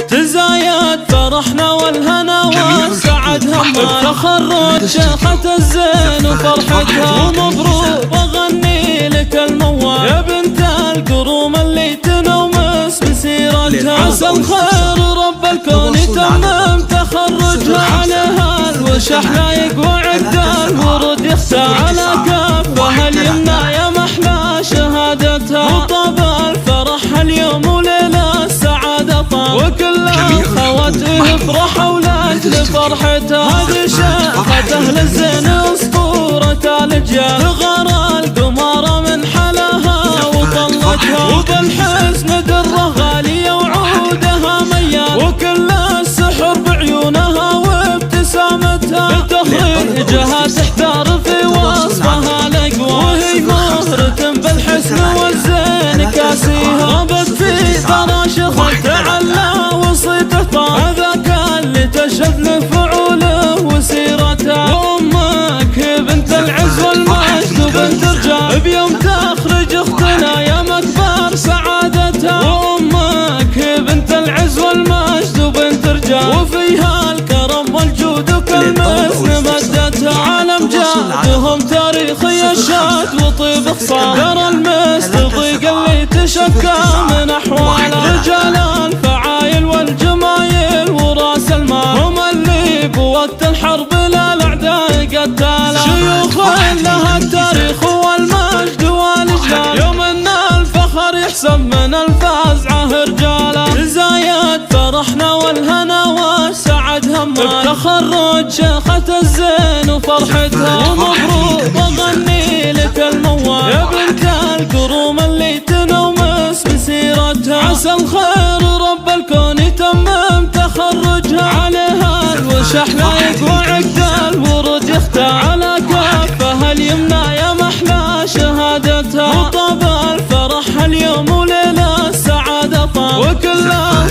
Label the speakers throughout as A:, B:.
A: تزايد فرحنا والهنا والسعد همها، تخرج شيخة الزين وفرحتها، ومبروك واغني لك الموال يا بنت القروم اللي تنومس بسيرتها. عسى الخير رب الكون يتمم تخرجها، عليها الوشح لايق وعد الورود يخسى، على كفها اليمنى يا محلى شهادتها، وطاب الفرح اليوم وليلة السعادة طاب، وكل خواتيه فرحوا لاجل فرحتها. هذه شيخة اهل الزين اسطورة الاجيال، غار القمارة من حلاها وطلتها، وبالحسن دره غالية وعودها ميال، وكل السحر بعيونها وابتسامتها، بتخريجها تحتار في وصفها الاقوى، وهي مهرة بالحسن والزين كاسيها، غابت في ثرى شيخ تعلى وصيته طاب، هذاك اللي تشهد لفعوله وسيرته، وامك بنت العز والمجد وبنت رجال، بيوم تخرج اختنا يا مكبر سعادتها، وامك بنت العز والمجد وبنت رجال، وفيها الكرم والجود وكالمثل مدتها، عالم جادهم تاريخي الشاد وطيب خصال، درى المثل ضيق اللي تشكى من احواله، رجال الفعايل والجمايل وراس المال، هم اللي بوقت الحرب للاعداء قتاله، شيوخ لها التاريخ والمجد والاجلال، يوم ان الفخر يحسب من الفزعه رجاله، تزايد فرحنا والهنا والسعد همها، تخرج شيخة الزين وفرحتها، ومبروك واغني لك الموال يا بنت القروم اللي تنومس بسيرتها. عسى الخير رب الكون يتمم تخرجها، عليها الوشح لايق وعقد الورود يختى، على كفها اليمنى يا محلى شهادتها، وطاب الفرح اليوم وليلة السعادة طاب، وكل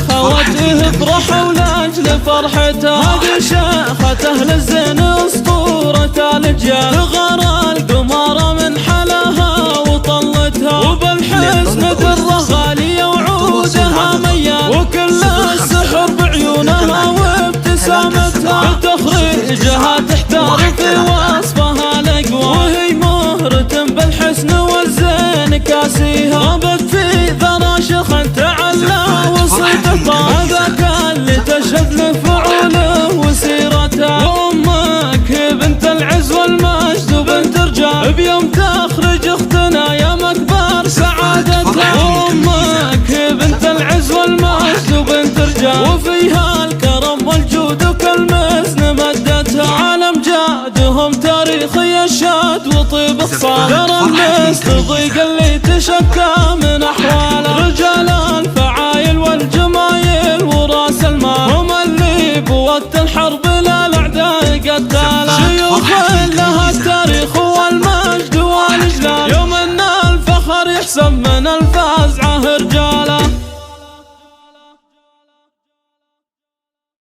A: خواتيه فرحوا لاجل فرحتها. هذه شيخة اهل الزين اسطورة الاجيال، غار القمارة من حلاها وطلتها، وبالحسن دره غالية وعودها ميال، وكل السحر بعيونها وابتسامتها، بتخريجها تحتار في وصفها الاقوى، وهي مهرة بالحسن والزين كاسيها، غابت في ذرى شيخ تعلى وصيته طاب، هذاك اللي تشهد لفعوله وسيرته، وامك بنت العز والمجد وبنت رجال، بيوم تخرج اختنا يا مكبر سعادتها، وامك بنت العز والمجد وبنت رجال، وفيها الكرم والجود وكالمثل مدتها، عالم جادهم تاريخي الشاد وطيب خصال، ترى المثل ضيق اللي تشكى